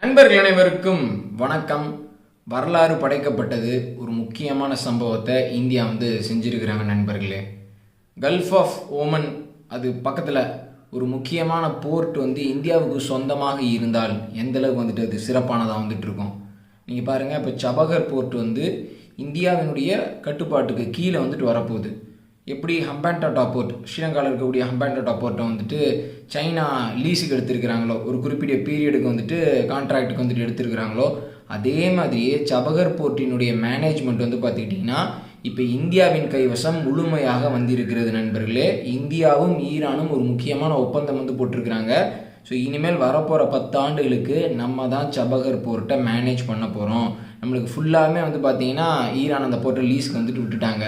நண்பர்கள் அனைவருக்கும் வணக்கம். வரலாறு படைக்கப்பட்டது ஒரு முக்கியமான சம்பவத்தை இந்தியா செஞ்சிருக்கிறாங்க நண்பர்களே. கல்ஃப் ஆஃப் ஓமன் அது பக்கத்தில் ஒரு முக்கியமான போர்ட் இந்தியாவுக்கு சொந்தமாக இருந்தால் எந்த அளவுக்கு அது சிறப்பானதாக இருக்கும். நீங்கள் பாருங்கள், இப்போ சபகர் போர்ட் இந்தியாவினுடைய கட்டுப்பாட்டுக்கு கீழே வரப்போகுது. எப்படி ஹம்பான்டோட்டா போர்ட், ஸ்ரீலங்காவில் இருக்கக்கூடிய ஹம்பான்டோட்டா போர்ட்டை சைனா லீஸுக்கு எடுத்திருக்கிறாங்களோ, ஒரு குறிப்பிட்ட பீரியடுக்கு கான்ட்ராக்டுக்கு எடுத்திருக்கிறாங்களோ, அதே மாதிரியே சபகர் போர்ட்டினுடைய மேனேஜ்மெண்ட் பார்த்துக்கிட்டிங்கன்னா இப்போ இந்தியாவின் கைவசம் முழுமையாக வந்திருக்கிறது நண்பர்களே. இந்தியாவும் ஈரானும் ஒரு முக்கியமான ஒப்பந்தம் போட்டிருக்கிறாங்க. ஸோ இனிமேல் வரப்போகிற 10 ஆண்டுகளுக்கு நம்ம தான் சபகர் போர்ட்டை மேனேஜ் பண்ண போகிறோம். நம்மளுக்கு ஃபுல்லாகவே பார்த்திங்கன்னா ஈரான் அந்த போர்ட்டை லீஸுக்கு விட்டுட்டாங்க.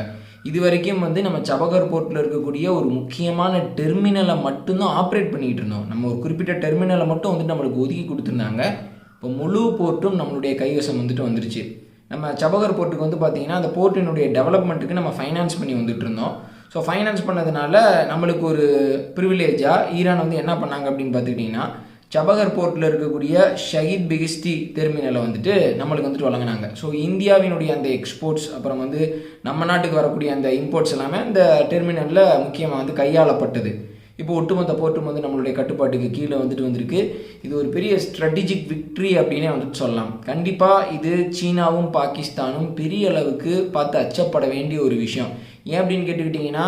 இது வரைக்கும் நம்ம சபகர் போர்ட்டில் இருக்கக்கூடிய ஒரு முக்கியமான டெர்மினலை மட்டும்தான் ஆப்ரேட் பண்ணிக்கிட்டு இருந்தோம். நம்ம ஒரு குறிப்பிட்ட டெர்மினலை மட்டும் நம்மளுக்கு ஒதுக்கி கொடுத்துருந்தாங்க. இப்போ முழு போர்ட்டும் நம்மளுடைய கைவசம் வந்துருச்சு. நம்ம சபகர் போர்ட்டுக்கு பார்த்திங்கன்னா அந்த போர்ட்டினுடைய டெவலப்மெண்ட்டுக்கு நம்ம ஃபைனான்ஸ் பண்ணி இருந்தோம். ஸோ ஃபைனான்ஸ் பண்ணதுனால நம்மளுக்கு ஒரு ப்ரிவிலேஜாக ஈரான் என்ன பண்ணாங்க அப்படின்னு பார்த்துக்கிட்டிங்கன்னா, சபகர் போர்ட்டில் இருக்கக்கூடிய ஷஹீத் பெஹெஸ்டி டெர்மினலை நம்மளுக்கு வழங்கினாங்க. ஸோ இந்தியாவினுடைய அந்த எக்ஸ்போர்ட்ஸ் அப்புறம் நம்ம நாட்டுக்கு வரக்கூடிய அந்த இம்போர்ட்ஸ் எல்லாமே அந்த டெர்மினலில் முக்கியமாக கையாளப்பட்டது. இப்போ ஒட்டுமொத்த போர்ட்டும் நம்மளுடைய கட்டுப்பாட்டுக்கு கீழே வந்திருக்கு. இது ஒரு பெரிய ஸ்ட்ராட்டஜிக் விக்ட்ரி அப்படின்னே சொல்லலாம். கண்டிப்பாக இது சீனாவும் பாகிஸ்தானும் பெரிய அளவுக்கு பார்த்து அச்சப்பட வேண்டிய ஒரு விஷயம். ஏன் அப்படின்னு கேட்டுக்கிட்டிங்கன்னா,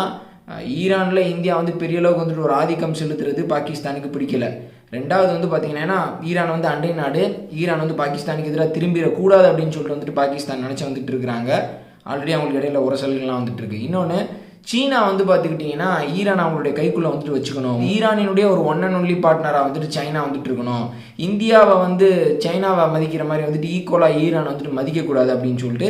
ஈரானில் இந்தியா பெரிய அளவுக்கு ஒரு ஆதிக்கம் செலுத்துறது பாகிஸ்தானுக்கு பிடிக்கல. ரெண்டாவது பார்த்திங்கன்னா, ஈரான் அண்டை நாடு. ஈரான் பாகிஸ்தானுக்கு எதிராக திரும்பிடக்கூடாது அப்படின்னு சொல்லிட்டு பாகிஸ்தான் நினச்சி இருக்கிறாங்க. ஆல்ரெடி அவங்களுக்கு இடையில உரசல்கள்லாம் இருக்கு. இன்னொன்று, சீனா பார்த்துக்கிட்டிங்கன்னா ஈரான் அவங்களுடைய கைக்குள்ளே வச்சுக்கணும். ஈரானினுடைய ஒரு ஒன் அண்ட் ஒன்லி பார்ட்னராக சைனா இருக்கணும். இந்தியாவை சைனாவை மதிக்கிற மாதிரி ஈக்குவலாக ஈரான் மதிக்கக்கூடாது அப்படின்னு சொல்லிட்டு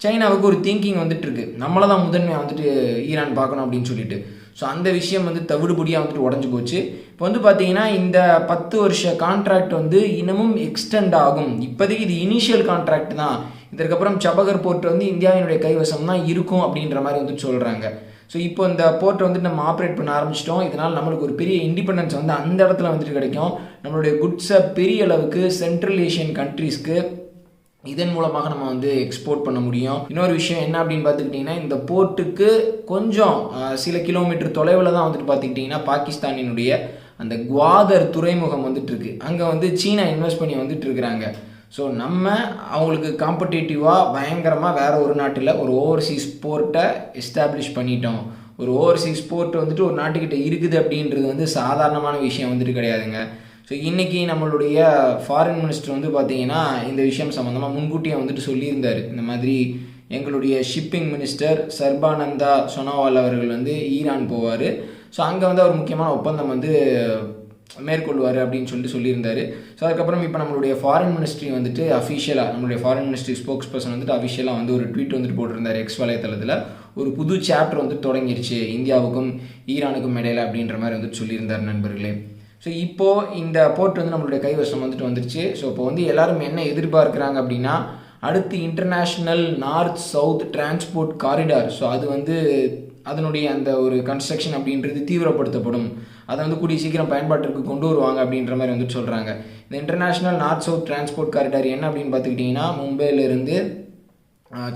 சைனாவுக்கு ஒரு திங்கிங் இருக்கு. நம்மளை தான் முதன்மையாக ஈரான் பார்க்கணும் அப்படின்னு சொல்லிட்டு. ஸோ அந்த விஷயம் தவிடுபடியாக உடஞ்சி போச்சு. இப்போ பார்த்தீங்கன்னா இந்த 10 வருஷ கான்ட்ராக்ட் இன்னமும் எக்ஸ்டெண்ட் ஆகும். இப்போதைக்கு இது இனிஷியல் கான்ட்ராக்ட் தான். இதற்கப்புறம் சபகர் போர்ட் இந்தியாவினுடைய கைவசம் தான் இருக்கும் அப்படின்ற மாதிரி சொல்கிறாங்க. ஸோ இப்போ இந்த போர்ட்டை நம்ம ஆப்ரேட் பண்ண ஆரம்பிச்சிட்டோம். இதனால் நம்மளுக்கு ஒரு பெரிய இண்டிபெண்டன்ஸ் அந்த இடத்துல கிடைக்கும். நம்மளுடைய குட்ஸை பெரிய அளவுக்கு சென்ட்ரல் ஏஷியன் கண்ட்ரீஸ்க்கு இதன் மூலமாக நம்ம எக்ஸ்போர்ட் பண்ண முடியும். இன்னொரு விஷயம் என்ன அப்படின்னு பார்த்துக்கிட்டிங்கன்னா, இந்த போர்ட்டுக்கு கொஞ்சம் சில கிலோமீட்டர் தொலைவில் தான் பார்த்துக்கிட்டிங்கன்னா பாகிஸ்தானினுடைய அந்த குவாதர் துறைமுகம் இருக்கு. அங்கே சீனா இன்வெஸ்ட் பண்ணி இருக்கிறாங்க. ஸோ நம்ம அவங்களுக்கு காம்படேட்டிவாக பயங்கரமாக வேறு ஒரு நாட்டில் ஒரு ஓவர்சீஸ் போர்ட்டை எஸ்டாப்ளிஷ் பண்ணிட்டோம். ஒரு ஓவர்சீஸ் போர்ட் ஒரு நாட்டுக்கிட்ட இருக்குது அப்படின்றது சாதாரணமான விஷயம் கிடையாதுங்க. ஸோ இன்றைக்கி நம்மளுடைய ஃபாரின் மினிஸ்டர் பார்த்திங்கன்னா இந்த விஷயம் சம்மந்தமாக முன்கூட்டியே சொல்லியிருந்தார். இந்த மாதிரி எங்களுடைய ஷிப்பிங் மினிஸ்டர் சர்பானந்தா சோனோவால் அவர்கள் ஈரான் போவார். ஸோ அங்கே அவர் முக்கியமான ஒப்பந்தம் மேற்கொள்வார் அப்படின்னு சொல்லியிருந்தார். ஸோ அதுக்கப்புறம் இப்போ நம்மளுடைய ஃபாரின் மினிஸ்ட்ரி அஃபிஷியலாக நம்மளுடைய ஃபாரின் மினிஸ்ட்ரி ஸ்போக்ஸ் பர்சன் அஃபிஷியலாக ஒரு ட்வீட் போட்டிருந்தார் எக்ஸ் வலைத்தளத்தில். ஒரு புது சாப்டர் தொடங்கிருச்சு இந்தியாவுக்கும் ஈரானுக்கும் இடையில அப்படின்ற மாதிரி சொல்லியிருந்தார் நண்பர்களே. ஸோ இப்போது இந்த போர்ட் நம்மளுடைய கைவசம் வந்துருச்சு. ஸோ இப்போ எல்லாரும் என்ன எதிர்பார்க்குறாங்க அப்படின்னா, அடுத்து international north south transport corridor. So அது அதனுடைய அந்த ஒரு கன்ஸ்ட்ரக்ஷன் அப்படின்றது தீவிரப்படுத்தப்படும். அதை கூடிய சீக்கிரம் பயன்பாட்டிற்கு கொண்டு வருவாங்க அப்படின்ற மாதிரி சொல்கிறாங்க. இந்த international north south transport corridor என்ன அப்படின்னு பார்த்துக்கிட்டிங்கன்னா, மும்பையிலிருந்து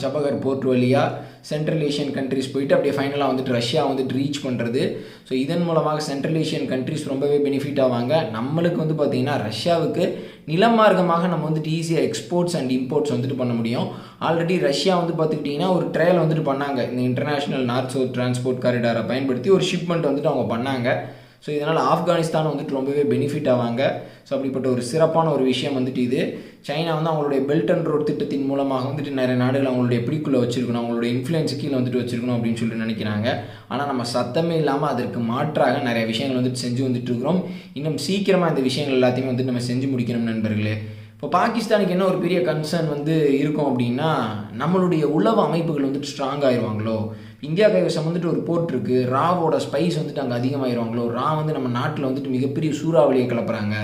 சபகர் போர்ட் வழியாக சென்ட்ரல் ஏஷியன் கண்ட்ரிஸ் போயிட்டு அப்படியே ஃபைனலாக ரஷ்யா ரீச் பண்ணுறது. ஸோ இதன் மூலமாக சென்ட்ரல் ஏஷியன் கண்ட்ரிஸ் ரொம்பவே பெனிஃபிட் ஆவாங்க. நம்மளுக்கு பார்த்திங்கன்னா ரஷ்யாவுக்கு நிலமார்க்கமாக நம்ம ஈஸியாக எக்ஸ்போர்ட்ஸ் அண்ட் இம்போர்ட்ஸ் பண்ண முடியும். ஆல்ரெடி ரஷ்யா பார்த்துக்கிட்டிங்கன்னா ஒரு ட்ரையல் பண்ணாங்க. இந்த இன்டர்நேஷ்னல் நார்த் சவுத் டிரான்ஸ்போர்ட் காரிடாரை பயன்படுத்தி ஒரு ஷிப்மெண்ட் அவங்க பண்ணாங்க. ஸோ இதனால் ஆப்கானிஸ்தான் ரொம்பவே பெனிஃபிட் ஆவாங்க. ஸோ அப்படிப்பட்ட ஒரு சிறப்பான ஒரு விஷயம் இது. சைனா அவங்களுடைய பெல்ட் அண்ட் ரோட் திட்டத்தின் மூலமாக நிறைய நாடுகள் அவங்களுடைய பிடிக்குள்ளே வச்சுருக்கணும், அவங்களுடைய இன்ஃப்ளூயன்ஸ் கீழே வச்சுருக்கணும் அப்படின்னு சொல்லிட்டு நினைக்கிறாங்க. ஆனால் நம்ம சத்தமே இல்லாமல் அதற்கு மாற்றாக நிறைய விஷயங்கள் செஞ்சு இருக்கிறோம். இன்னும் சீக்கிரமாக இந்த விஷயங்கள் எல்லாத்தையுமே நம்ம செஞ்சு முடிக்கணும் நண்பர்களே. இப்போ பாகிஸ்தானுக்கு என்ன ஒரு பெரிய கன்சர்ன் இருக்கும் அப்படின்னா, நம்மளுடைய உளவு அமைப்புகள் ஸ்ட்ராங் ஆயிடுவாங்களோ. இந்தியா கைவசம் ஒரு போர்ட் இருக்குது, ராவோட ஸ்பைஸ் அங்கே அதிகமாகிடுவாங்களோ. ரா நம்ம நாட்டில் மிகப்பெரிய சூறாவளியை கிளப்புறாங்க.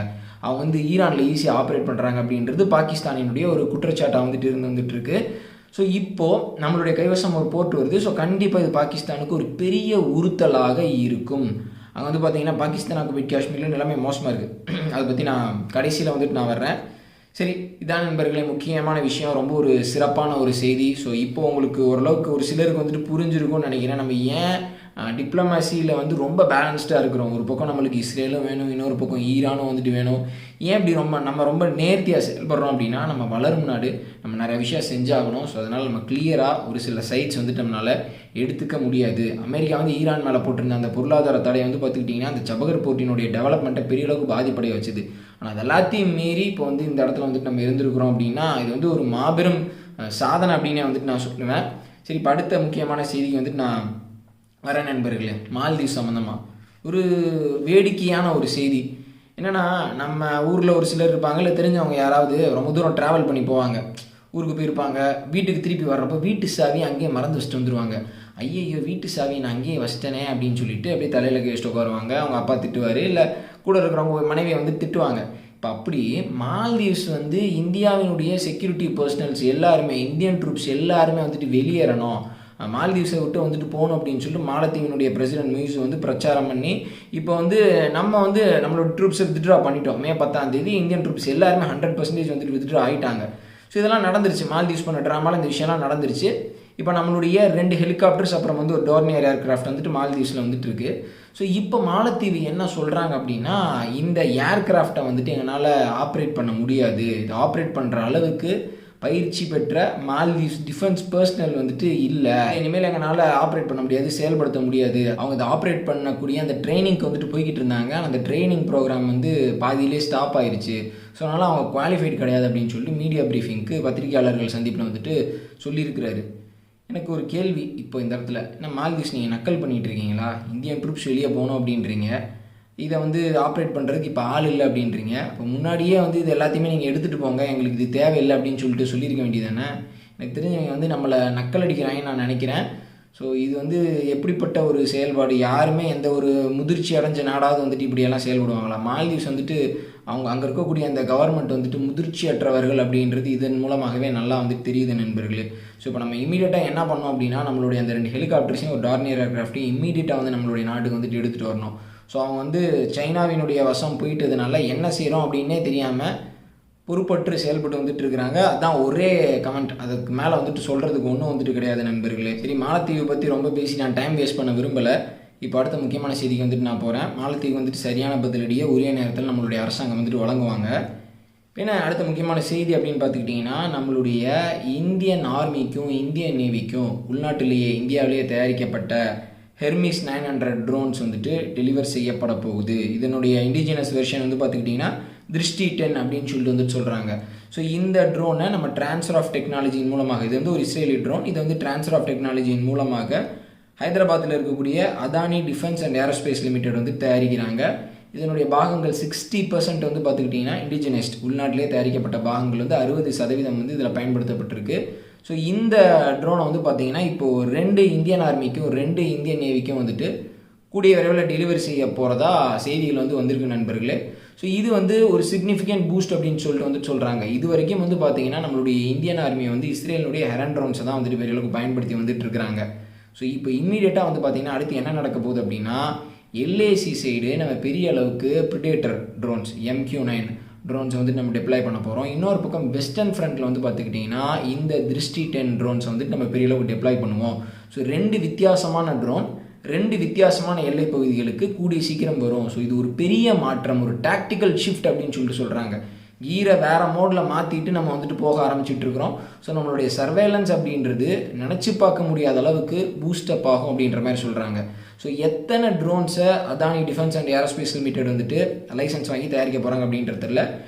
அவங்க ஈரானில் ஈஸியாக ஆப்ரேட் பண்ணுறாங்க அப்படின்றது பாகிஸ்தானினுடைய ஒரு குற்றச்சாட்டாக இருந்துகிட்ருக்கு. ஸோ இப்போது நம்மளுடைய கைவசம் ஒரு போர்ட் வருது. ஸோ கண்டிப்பாக இது பாகிஸ்தானுக்கு ஒரு பெரிய உறுத்தலாக இருக்கும். அங்கே பார்த்தீங்கன்னா பாகிஸ்தான் ஆக்குபைட் காஷ்மீரில் நிலைமை மோசமாக இருக்குது. அதை பற்றி நான் கடைசியில் நான் வர்றேன். சரி, இதான் நண்பர்களே முக்கியமான விஷயம். ரொம்ப ஒரு சிறப்பான ஒரு செய்தி. ஸோ இப்போ உங்களுக்கு ஓரளவுக்கு ஒரு சிலருக்கு வந்துட்டு புரிஞ்சிருக்கும்னு நினைக்கிறேன். நம்ம ஏன் டிப்ளமேசியில் வந்து ரொம்ப பேலன்ஸ்டாக இருக்கிறோம். ஒரு பக்கம் நம்மளுக்கு இஸ்ரேலும் வேணும், இன்னொரு பக்கம் ஈரானும் வந்துட்டு வேணும். ஏன் இப்படி நம்ம ரொம்ப நேர்த்தியாக செயல்படுறோம் அப்படின்னா, நம்ம வளரும் நாடு, நம்ம நிறைய விஷயம் செஞ்சாகணும். ஸோ அதனால் நம்ம கிளியராக ஒரு சில சைட்ஸ் வந்துட்டு நம்மளால் எடுத்துக்க முடியாது. அமெரிக்கா வந்து ஈரான் மேலே போட்டிருந்த அந்த பொருளாதார தடையை வந்து பார்த்துக்கிட்டிங்கன்னா, அந்த ஜபகர் போர்ட்டினுடைய டெவலப்மெண்ட்டை பெரிய அளவுக்கு பாதிப்படைய வச்சுது. ஆனால் அது எல்லாத்தையும் மீறி இப்போ வந்து இந்த இடத்துல வந்துட்டு நம்ம இருந்திருக்கிறோம் அப்படின்னா, இது வந்து ஒரு மாபெரும் சாதனை அப்படின்னே வந்துட்டு நான் சொல்லுவேன். சரி, இப்போ அடுத்த முக்கியமான செய்திக்கு வந்துட்டு நான் வரேன் நண்பர்களே. மால்தீவ்ஸ் சம்மந்தமாக ஒரு வேடிக்கையான ஒரு செய்தி என்னென்னா, நம்ம ஊரில் ஒரு சிலர் இருப்பாங்க, இல்லை தெரிஞ்சவங்க யாராவது ரொம்ப தூரம் ட்ராவல் பண்ணி போவாங்க, ஊருக்கு போயிருப்பாங்க. வீட்டுக்கு திருப்பி வர்றப்போ வீட்டு சாவி அங்கேயே மறந்து வச்சுட்டு வந்துடுவாங்க. ஐயையோ, வீட்டு சாவி நான் அங்கேயே வச்சிட்டேனே அப்படின்னு சொல்லிட்டு அப்படியே தலையில் கேஸ்ட்டு உட்காருவாங்க. அவங்க அப்பா திட்டுவார், இல்லை கூட இருக்கிறவங்க மனைவியை வந்து திட்டுவாங்க. இப்போ அப்படி மால்தீவ்ஸ் வந்து இந்தியாவினுடைய செக்யூரிட்டி பர்சனல்ஸ் எல்லாருமே, இந்தியன் ட்ரூப்ஸ் எல்லாருமே வந்துட்டு வெளியேறணும், மால்தீவ்ஸை விட்டு வந்துட்டு போகணும் அப்படின்னு சொல்லிட்டு மாலத்தீவினுடைய பிரசிடென்ட் முயிஸ் வந்து பிரச்சாரம் பண்ணி, இப்போ வந்து நம்ம வந்து நம்மளோட ட்ரூப்ஸை வித்ட்ரா பண்ணிட்டோம். மே 10 இந்தியன் ட்ரூப்ஸ் எல்லாருமே 100% வந்துட்டு வித்ட்ரா ஆகிட்டாங்க. ஸோ இதெல்லாம் நடந்துருச்சு. மால்தீவ்ஸ் பண்ண ட்ராமாவில் இந்த விஷயம்லாம் நடந்துருச்சு. இப்போ நம்மளுடைய 2 ஹெலிகாப்டர்ஸ் அப்புறம் வந்து ஒரு டோர்னியர் ஏர்கிராஃப்ட் வந்துட்டு மால்தீவ்ஸில் வந்துட்டு இருக்கு. ஸோ இப்போ மாலத்தீவு என்ன சொல்கிறாங்க அப்படின்னா, இந்த ஏர்கிராஃப்டை வந்துட்டு எங்களால் ஆப்ரேட் பண்ண முடியாது, இது ஆப்ரேட் பண்ணுற அளவுக்கு பயிற்சி பெற்ற மால்தீவ்ஸ் டிஃபென்ஸ் பர்சனல் வந்துட்டு இல்லை, இனிமேல் எங்களால் ஆப்ரேட் பண்ண முடியாது, செயல்படுத்த முடியாது. அவங்க இதை ஆப்ரேட் பண்ணக்கூடிய அந்த ட்ரைனிங்க்கு வந்துட்டு போய்கிட்டு இருந்தாங்க. அந்த ட்ரைனிங் ப்ரோக்ராம் வந்து பாதியிலே ஸ்டாப் ஆயிடுச்சு. ஸோ அதனால் அவங்க குவாலிஃபைட் கிடையாது அப்படின்னு சொல்லிட்டு மீடியா ப்ரீஃபிங்க்கு பத்திரிகையாளர்கள் சந்திப்பில் வந்துட்டு சொல்லியிருக்கிறாரு. எனக்கு ஒரு கேள்வி இப்போ இந்த இடத்துல, என்ன மால்தீவ்ஸ் நீங்கள் நக்கல் பண்ணிகிட்டு இருக்கீங்களா? இந்தியன் ட்ரூப்ஸ் வெளியே போகணும் அப்படின்றீங்க, இதை வந்து ஆப்ரேட் பண்ணுறதுக்கு இப்போ ஆள் இல்லை அப்படின்றீங்க. இப்போ முன்னாடியே வந்து இது எல்லாத்தையுமே நீங்கள் எடுத்துகிட்டு போங்க, எங்களுக்கு இது தேவையில்லை அப்படின்னு சொல்லிட்டு சொல்லியிருக்க வேண்டியதானே. எனக்கு தெரிஞ்சவங்க வந்து நம்மளை நக்கல் அடிக்கிறாங்கன்னு நான் நினைக்கிறேன். ஸோ இது வந்து எப்படிப்பட்ட ஒரு செயல்பாடு? யாருமே எந்த ஒரு முதிர்ச்சி அடைஞ்ச நாடாவது வந்துட்டு இப்படியெல்லாம் செயல்படுவாங்களா? மால்தீவ்ஸ் வந்துட்டு அங்கே இருக்கக்கூடிய அந்த கவர்மெண்ட் வந்துட்டு முதிர்ச்சியற்றவர்கள் அப்படின்றது இதன் மூலமாகவே நல்லா வந்துட்டு தெரியுது நண்பர்களே. ஸோ இப்போ நம்ம இமீடியட்டாக என்ன பண்ணோம் அப்படின்னா, நம்மளுடைய அந்த 2 ஹெலிகாப்டர்ஸையும் ஒரு டார்னியர் ஏர்கிராஃப்டையும் இமீடியட்டாக வந்து நம்மளுடைய நாட்டுக்கு வந்துட்டு எடுத்துகிட்டு வரணும். ஸோ அவங்க வந்து சைனாவினுடைய வசம் போயிட்டதுனால என்ன செய்கிறோம் அப்படின்னே தெரியாமல் பொறுப்பற்று செயல்பட்டு வந்துட்டு இருக்கிறாங்க. அதுதான் ஒரே கமெண்ட், அதுக்கு மேலே வந்துட்டு சொல்கிறதுக்கு ஒன்றும் வந்துட்டு கிடையாது நண்பர்களே. சரி, மாலத்தீவை பற்றி ரொம்ப பேசி நான் டைம் வேஸ்ட் பண்ண விரும்பலை. இப்போ அடுத்த முக்கியமான செய்திக்கு வந்துட்டு நான் போகிறேன். மாலத்தீவு வந்துட்டு சரியான பதிலடியை உரிய நேரத்தில் நம்மளுடைய அரசாங்கம் வந்துட்டு வழங்குவாங்க. ஏன்னா அடுத்த முக்கியமான செய்தி அப்படின்னு பார்த்துக்கிட்டிங்கன்னா, நம்மளுடைய இந்தியன் ஆர்மிக்கும் இந்தியன் நேவிக்கும் உள்நாட்டிலேயே இந்தியாவிலேயே தயாரிக்கப்பட்ட ஹெர்மிஸ் 900 ட்ரோன்ஸ் வந்துட்டு டெலிவர் செய்யப்பட போகுது. இதனுடைய இண்டிஜினஸ் வெர்ஷன் வந்து பார்த்துக்கிட்டிங்கன்னா திருஷ்டி 10 அப்படின்னு சொல்லிட்டு வந்துட்டு சொல்கிறாங்க. ஸோ இந்த ட்ரோனை நம்ம ட்ரான்ஸ்ஃபர் ஆஃப் டெக்னாலஜியின் மூலமாக, இது வந்து ஒரு இஸ்ரேலி ட்ரோன், இது வந்து ட்ரான்ஸ்ஃபர் ஆஃப் டெக்னாலஜியின் மூலமாக ஹைதராபாத்தில் இருக்கக்கூடிய Adani defence and aerospace limited வந்து தயாரிக்கிறாங்க. இதனுடைய பாகங்கள் 60% வந்து பார்த்துக்கிட்டிங்கன்னா இண்டிஜினைஸ்ட், உள்நாட்டிலே தயாரிக்கப்பட்ட பாகங்கள் வந்து 60% வந்து இதில் பயன்படுத்தப்பட்டிருக்கு. ஸோ இந்த ட்ரோனை வந்து பார்த்திங்கன்னா இப்போது 2 இந்தியன் ஆர்மிக்கும் 2 இந்தியன் நேவிக்கும் வந்துட்டு கூடிய விரைவில் டெலிவரி செய்ய போகிறதா செய்திகள் வந்து வந்திருக்கு நண்பர்களே. ஸோ இது வந்து ஒரு சிக்னிஃபிகண்ட் பூஸ்ட் அப்படின்னு சொல்லிட்டு வந்து சொல்கிறாங்க. இது வரைக்கும் வந்து பார்த்திங்கன்னா நம்மளுடைய இந்தியன் ஆர்மியை வந்து இஸ்ரேலினுடைய ஹெரன் ட்ரோன்ஸை தான் வந்துட்டு பெரிய அளவுக்கு பயன்படுத்தி வந்துட்டு இருக்கிறாங்க. ஸோ இப்போ இம்மீடியட்டாக வந்து பார்த்திங்கன்னா அடுத்து என்ன நடக்க போகுது அப்படின்னா, எல்ஏசி சைடு நம்ம பெரிய அளவுக்கு ப்ரிடேட்டர் ட்ரோன்ஸ் MQ-9 ட்ரோன்ஸை வந்து நம்ம டிப்ளாய் பண்ண போகிறோம். இன்னொரு பக்கம் வெஸ்டர்ன் ஃப்ரண்ட்டில் வந்து பார்த்துக்கிட்டிங்கன்னா இந்த திருஷ்டி 10 ட்ரோன்ஸை வந்துட்டு நம்ம பெரிய அளவுக்கு டிப்ளாய் பண்ணுவோம். ஸோ 2 வித்தியாசமான ட்ரோன் 2 வித்தியாசமான எல்லை பகுதிகளுக்கு கூடிய சீக்கிரம் வரும். ஸோ இது ஒரு பெரிய மாற்றம், ஒரு டாக்டிக்கல் ஷிஃப்ட் அப்படின்னு சொல்லிட்டு சொல்கிறாங்க. கீரை வேறு மோடில் மாற்றிட்டு நம்ம வந்துட்டு போக ஆரம்பிச்சுட்டு இருக்கிறோம். ஸோ நம்மளுடைய சர்வேலன்ஸ் அப்படின்றது நினச்சி பார்க்க முடியாத அளவுக்கு பூஸ்டப் ஆகும் அப்படின்ற மாதிரி சொல்கிறாங்க. ஸோ எத்தனை ட்ரோன்ஸை Adani defence and aerospace limited வந்துட்டு லைசன்ஸ் வாங்கி தயாரிக்க போகிறாங்க அப்படின்றதில்ல.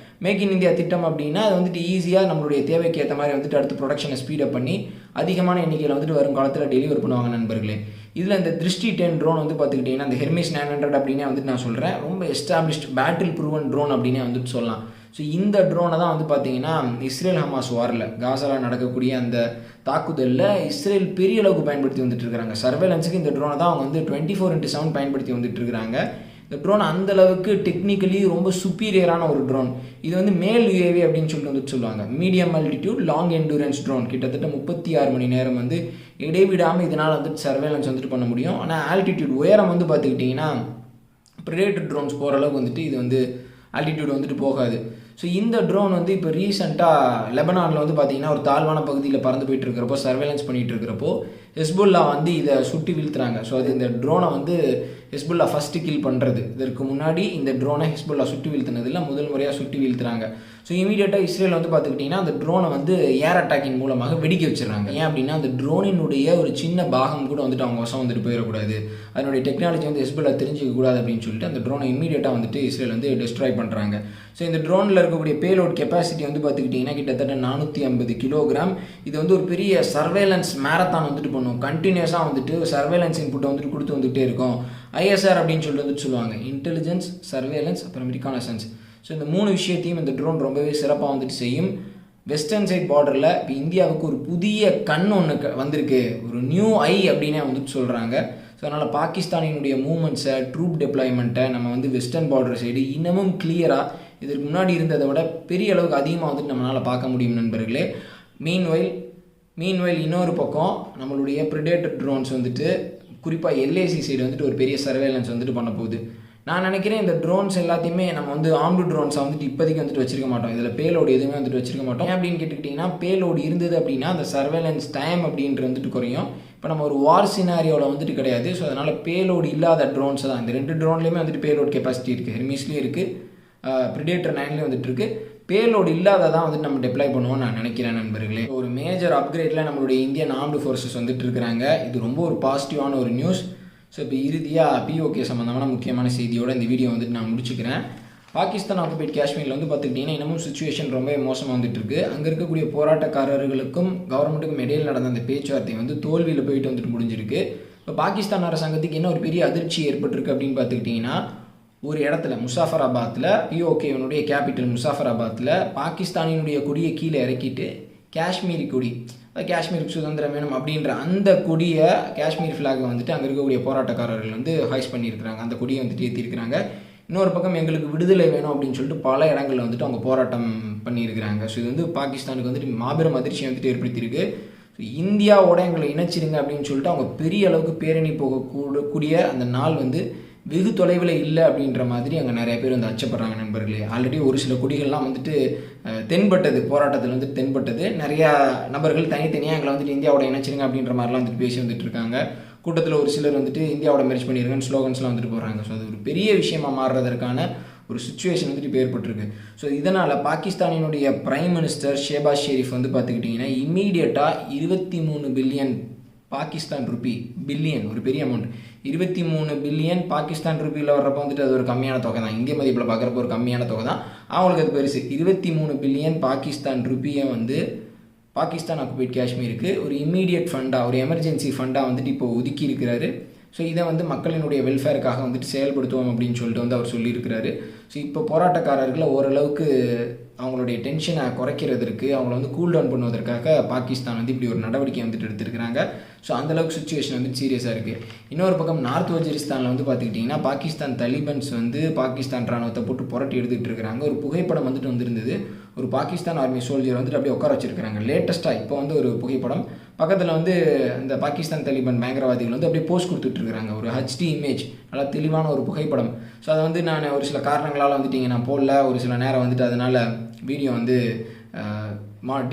மேக் இன் இந்தியா திட்டம் அப்படின்னா அது வந்துட்டு ஈஸியாக நம்மளுடைய தேவைக்கு ஏற்ற மாதிரி வந்துட்டு அடுத்து ப்ரொடக்ஷனை ஸ்பீடப் பண்ணி அதிகமான எண்ணிக்கையில் வந்துட்டு வரும் காலத்தில் டெலிவர் பண்ணுவாங்க நண்பர்களே. இதில் இந்த திருஷ்டி 10 ட்ரோன் வந்து பார்த்துக்கிட்டிங்கன்னா அந்த ஹெர்மிஸ் 900 அப்படின்னே வந்துட்டு நான் சொல்கிறேன், ரொம்ப எஸ்டாப்ளிஷ்ட் பேட்டில் ப்ரூவன் ட்ரோன் அப்படின்னே வந்துட்டு சொல்லலாம். ஸோ இந்த ட்ரோனை தான் வந்து பார்த்திங்கன்னா இஸ்ரேல் ஹமாஸ் வாரில் காசாவில் நடக்கக்கூடிய அந்த தாக்குதலில் இஸ்ரேல் பெரிய அளவுக்கு பயன்படுத்தி வந்துட்டு இருக்கிறாங்க. சர்வேலன்ஸுக்கு இந்த ட்ரோனை தான் அவங்க வந்து 24/7 பயன்படுத்தி வந்துட்டு இருக்கிறாங்க. இந்த ட்ரோன் அந்தளவுக்கு டெக்னிக்கலி ரொம்ப சுப்பீரியரான ஒரு ட்ரோன். இது வந்து மேல் UAV அப்படின்னு சொல்லிட்டு வந்துட்டு சொல்லுவாங்க. Medium altitude long endurance drone. கிட்டத்தட்ட 36 மணி நேரம் வந்து இடைவிடாமல் இதனால் வந்துட்டு சர்வேலன்ஸ் வந்துட்டு பண்ண முடியும். ஆனால் ஆல்டிடியூட் உயரம் வந்து பார்த்துக்கிட்டிங்கன்னா ப்ரிடேட்டர் ட்ரோன்ஸ் போகிற அளவுக்கு வந்துட்டு இது வந்து ஆல்டிடியூட் வந்துட்டு போகாது. ஸோ இந்த ட்ரோன் வந்து இப்போ ரீசெண்டாக லெபனானில் வந்து பார்த்திங்கன்னா ஒரு தாழ்வான பகுதியில் பறந்து போயிட்டு இருக்கிறப்போ சர்வேலன்ஸ் பண்ணிகிட்டு இருக்கிறப்போ ஹெஸ்புல்லா வந்து இதை சுட்டி வீழ்த்துறாங்க. ஸோ அது இந்த ட்ரோனை வந்து ஹெஸ்புல்லா ஃபஸ்ட்டு கில் பண்ணுறது. இதற்கு முன்னாடி இந்த ட்ரோனை ஹெஸ்புல்லா சுட்டி வீழ்த்தினதில் முதல் முறையாக சுட்டி வீழ்த்துறாங்க. ஸோ இமீடியட்டாக இஸ்ரேல் வந்து பார்த்துக்கிட்டிங்கன்னா அந்த ட்ரோனை வந்து ஏர் அட்டாக்கின் மூலமாக வெடிக்க வச்சிடறாங்க. ஏன் அப்படின்னா அந்த ட்ரோனினுடைய ஒரு சின்ன பாகம் கூட வந்துட்டு அவங்க வசம் வந்துட்டு போயிடக்கூடாது, அதனுடைய டெக்னாலஜி வந்து ஹெஸ்புல்லா தெரிஞ்சிக்கக்கூடாது அப்படின்னு சொல்லிட்டு அந்த ட்ரோனை இமீடியட்டாக வந்துட்டு இஸ்ரேல் வந்து டிஸ்ட்ராய் பண்ணுறாங்க. ஸோ இந்த ட்ரோனில் இருக்கக்கூடிய பேலோட் கெப்பாசிட்டி வந்து பார்த்துக்கிட்டிங்கன்னா கிட்டத்தட்ட 450 கிலோகிராம். இது வந்து ஒரு பெரிய சர்வேலன்ஸ் மேரத்தான் வந்துட்டு பண்ணும். கண்டினியூஸாக வந்துட்டு சர்வேலன்ஸ் இன்புட்டை வந்துட்டு கொடுத்து வந்துகிட்டே இருக்கும். ISR அப்படின்னு சொல்லிட்டு வந்துட்டு சொல்லுவாங்க, இன்டெலிஜென்ஸ், சர்வேலன்ஸ், அப்புறம் ரிகானசன்ஸ். ஸோ இந்த 3 விஷயத்தையும் இந்த ட்ரோன் ரொம்பவே சிறப்பாக வந்துட்டு செய்யும். வெஸ்டர்ன் சைட் பார்டரில் இப்போ இந்தியாவுக்கு ஒரு புதிய கண் ஒன்று வந்திருக்கு, ஒரு நியூ ஐ அப்படின்னே வந்துட்டு சொல்கிறாங்க. ஸோ அதனால் பாகிஸ்தானினுடைய மூமெண்ட்ஸை, ட்ரூப் டெப்ளாய்மெண்ட்டை நம்ம வந்து வெஸ்டர்ன் பார்டர் சைடு இன்னமும் கிளியராக இதற்கு முன்னாடி இருந்ததை விட பெரிய அளவுக்கு அதிகமாக வந்துட்டு நம்மளால் பார்க்க முடியும் நண்பர்களே. மீன்வைல் இன்னொரு பக்கம் நம்மளுடைய ப்ரிடேட்டர் ட்ரோன்ஸ் வந்துட்டு குறிப்பாக LAC சைடு வந்துட்டு ஒரு பெரிய சர்வேலன்ஸ் வந்துட்டு பண்ண போகுது. நான் நினைக்கிறேன் இந்த ட்ரோன்ஸ் எல்லாத்தையுமே நம்ம வந்து ஆர்ம்டு ட்ரோன்ஸை வந்துட்டு இப்போதைக்கு வந்துட்டு வச்சிருக்க மாட்டோம். இதில் பேலோடு எதுவுமே வந்துட்டு வச்சிருக்க மாட்டோம். ஏன் அப்படின்னு கேட்டுக்கிட்டிங்கன்னா பேலோடு இருந்தது அப்படின்னா அந்த சர்வேலன்ஸ் டைம் அப்படின்றது வந்துட்டு குறையும். இப்போ நம்ம ஒரு வார் சினாரியோவில் வந்துட்டு கிடையாது. ஸோ அதனால் பேலோடு இல்லாத ட்ரோன்ஸ் தான். இந்த 2 ட்ரோன்லேயுமே வந்துட்டு பேலோட் கெப்பாசிட்டி இருக்குது. ஹெர்மிஸ்லேயும் இருக்குது, ப்ரிடேட்டர் 9லேயும் வந்துட்டு இருக்குது. பேலோடு இல்லாததான் வந்துட்டு நம்ம டெப்ளாய் பண்ணுவோம்னு நான் நினைக்கிறேன் நண்பர்களே. ஒரு மேஜர் அப்கிரேடில் நம்மளுடைய இந்தியன் ஆர்ம்டு ஃபோர்ஸஸ் வந்துட்டு இருக்கிறாங்க. இது ரொம்ப ஒரு பாசிட்டிவான ஒரு நியூஸ். ஸோ இப்போ இறுதியாக POK சம்மந்தமான முக்கியமான செய்தியோடு இந்த வீடியோ வந்துட்டு நான் முடிச்சுக்கிறேன். பாகிஸ்தான் ஆக்குபைட் காஷ்மீரில் வந்து பார்த்துக்கிட்டிங்கன்னா இன்னமும் சுச்சுவேஷன் ரொம்ப மோசமாக வந்துட்டு இருக்கு. அங்கே இருக்கக்கூடிய போராட்டக்காரர்களுக்கும் கவர்மெண்ட்டுக்கும் இடையில் நடந்த அந்த பேச்சுவார்த்தை வந்து தோல்வியில் போயிட்டு வந்துட்டு முடிஞ்சிருக்கு. இப்போ பாகிஸ்தான் அரசாங்கத்துக்கு என்ன ஒரு பெரிய அதிர்ச்சி ஏற்பட்டிருக்கு அப்படின்னு பார்த்துக்கிட்டிங்கன்னா, ஒரு இடத்துல முசாஃபராபாத்தில் POKனுடைய கேபிட்டல் முசாஃபராபாத்தில் பாகிஸ்தானினுடைய கொடியை கீழே இறக்கிட்டு காஷ்மீரி கொடி, காஷ்மீருக்கு சுதந்திரம் வேணும் அப்படின்ற அந்த கொடியை, காஷ்மீர் ஃப்ளாகை வந்துட்டு அங்கே இருக்கக்கூடிய போராட்டக்காரர்கள் வந்து ஹாய்ஸ் பண்ணியிருக்கிறாங்க. அந்த கொடியை வந்துட்டு ஏற்றிருக்கிறாங்க. இன்னொரு பக்கம் எங்களுக்கு விடுதலை வேணும் அப்படின்னு சொல்லிட்டு பல இடங்களில் வந்துட்டு அவங்க போராட்டம் பண்ணியிருக்கிறாங்க. ஸோ இது வந்து பாகிஸ்தானுக்கு வந்துட்டு மாபெரும் அதிர்ச்சியை வந்துட்டு ஏற்படுத்தியிருக்கு. ஸோ இந்தியாவோட எங்களை இணைச்சிருங்க அப்படின்னு சொல்லிட்டு அவங்க பெரிய அளவுக்கு பேரணி போகக்கூடிய அந்த நாள் வந்து வெகு தொலைவில் இல்லை அப்படின்ற மாதிரி அங்கே நிறைய பேர் வந்து அச்சப்படுறாங்க நண்பர்களே. ஆல்ரெடி ஒரு சில கொடிகள்லாம் வந்துட்டு தென்பட்டது, போராட்டத்தில் வந்துட்டு தென்பட்டது. நிறையா நபர்கள் தனித்தனியாக எங்களை வந்துட்டு இந்தியாவோட இணைச்சிருங்க அப்படின்ற மாதிரிலாம் வந்துட்டு பேசி வந்துட்டு இருக்காங்க. கூட்டத்தில் ஒரு சிலர் வந்துட்டு இந்தியாவோட மேரேஜ் பண்ணியிருக்கேன்னு ஸ்லோகன்ஸ்லாம் வந்துட்டு போகிறாங்க. ஸோ அது ஒரு பெரிய விஷயமா மாறுறதற்கான ஒரு சுச்சுவேஷன் வந்துட்டு இப்போ ஏற்பட்டிருக்கு. ஸோ இதனால் பாகிஸ்தானினுடைய பிரைம் மினிஸ்டர் ஷேபாஸ் ஷெரீஃப் வந்து பார்த்துக்கிட்டிங்கன்னா இம்மீடியட்டாக 23 பில்லியன் பாகிஸ்தான் ருபி, பில்லியன் ஒரு பெரிய அமௌண்ட், 23 பில்லியன் பாகிஸ்தான் ருபியில் வர்றப்போ வந்துட்டு அது ஒரு கம்மியான தொகை தான். இந்திய மதிப்பில் பார்க்குறப்போ ஒரு கம்மியான தொகை தான், அவங்களுக்கு அது பெருசு. 23 பில்லியன் பாகிஸ்தான் ருபியை வந்து பாகிஸ்தான் ஆக்குபைட் காஷ்மீருக்கு ஒரு இம்மீடியட் ஃபண்டாக, ஒரு எமர்ஜென்சி ஃபண்டாக வந்துட்டு இப்போ ஒதுக்கி இருக்கிறாரு. ஸோ இதை வந்து மக்களினுடைய வெல்ஃபேருக்காக வந்துட்டு செயல்படுத்துவோம் அப்படின்னு சொல்லிட்டு வந்து அவர் சொல்லியிருக்கிறாரு. ஸோ இப்போ போராட்டக்காரர்களை ஓரளவுக்கு அவங்களுடைய டென்ஷனை குறைக்கிறதுக்கு, அவங்கள வந்து கூல் டவுன் பண்ணுவதற்காக பாகிஸ்தான் வந்து இப்படி ஒரு நடவடிக்கை வந்துட்டு எடுத்திருக்கிறாங்க. ஸோ அந்தளவுக்கு சுச்சுவேஷன் வந்து சீரியஸாக இருக்குது. இன்னொரு பக்கம் நார்த் வஜிரிஸ்தானில் வந்து பார்த்துக்கிட்டிங்கன்னா பாகிஸ்தான் தலிபன்ஸ் வந்து பாகிஸ்தான் ராணுவத்தை போட்டு புரட்டி எடுத்துகிட்டு இருக்கிறாங்க. ஒரு புகைப்படம் வந்துட்டு வந்திருந்தது. ஒரு பாகிஸ்தான் ஆர்மி சோல்ஜர் வந்துட்டு அப்படியே உட்கார வச்சிருக்கிறாங்க. லேட்டஸ்ட்டாக இப்போ வந்து ஒரு புகைப்படம், பக்கத்தில் வந்து இந்த பாகிஸ்தான் தலிபான் பயங்கரவாதிகள் வந்து அப்படியே போஸ்ட் கொடுத்துட்ருக்குறாங்க. ஒரு HD இமேஜ், நல்லா தெளிவான ஒரு புகைப்படம். ஸோ அதை வந்து நான் ஒரு சில காரணங்களால் வந்துட்டு இங்கே நான் போடல, ஒரு சில நேரம் வந்துட்டு அதனால் வீடியோ வந்து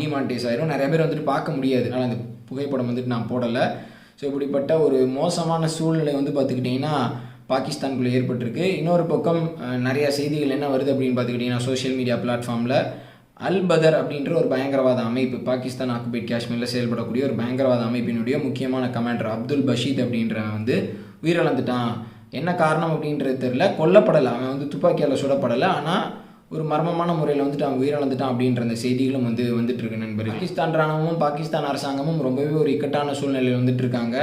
டிமானிட்டைஸ் ஆயிரும், நிறைய பேர் வந்துட்டு பார்க்க முடியாது, அதனால் அந்த புகைப்படம் வந்துட்டு நான் போடலை. ஸோ இப்படிப்பட்ட ஒரு மோசமான சூழ்நிலை வந்து பார்த்துக்கிட்டிங்கன்னா பாகிஸ்தானுக்குள்ளே ஏற்பட்டிருக்கு. இன்னொரு பக்கம் நிறையா செய்திகள் என்ன வருது அப்படின்னு பார்த்துக்கிட்டிங்கன்னா சோஷியல் மீடியா பிளாட்ஃபார்மில் அல்-பதர் அப்படின்ற ஒரு பயங்கரவாத அமைப்பு, பாகிஸ்தான் ஆக்குபைட் காஷ்மீரில் செயல்படக்கூடிய ஒரு பயங்கரவாத அமைப்பினுடைய முக்கியமான கமாண்டர் அப்துல் பஷீத் அப்படின்றவன் வந்து உயிரிழந்துட்டான். என்ன காரணம் அப்படின்றது தெரியல, கொல்லப்படலை, அவன் வந்து துப்பாக்கியால் சுடப்படலை, ஆனால் ஒரு மர்மமான முறையில் வந்துட்டு அவன் உயிரிழந்துட்டான் அப்படின்ற அந்த செய்திகளும் வந்துட்டு இருக்கு நண்பர். பாகிஸ்தான் ராணுவமும் பாகிஸ்தான் அரசாங்கமும் ரொம்பவே ஒரு இக்கட்டான சூழ்நிலையில் வந்துட்டு இருக்காங்க.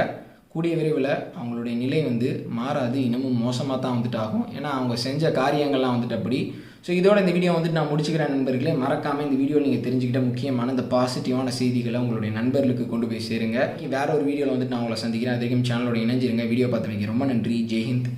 கூடிய விரைவில் அவங்களுடைய நிலை வந்து மாறாது, இன்னமும் மோசமாக தான் வந்துட்டு ஆகும். ஏன்னா அவங்க செஞ்ச காரியங்கள்லாம் வந்துட்டு அப்படி. ஸோ இதோட இந்த வீடியோ வந்துட்டு நான் முடிச்சுக்கிறேன் நண்பர்களே. மறக்காமல் இந்த வீடியோவில் நீங்கள் தெரிஞ்சுக்கிட்ட முக்கியமான இந்த பாசிட்டிவான செய்திகளை உங்களுடைய நண்பர்களுக்கு கொண்டு போய் சேருங்க. வேற ஒரு வீடியோவில் வந்துட்டு நான் உங்களை சந்திக்கிறேன். அது வரைக்கும் சேனலோட இணைஞ்சிருங்க. வீடியோ பார்த்தமைக்கு ரொம்ப நன்றி. ஜெய்ஹிந்த்.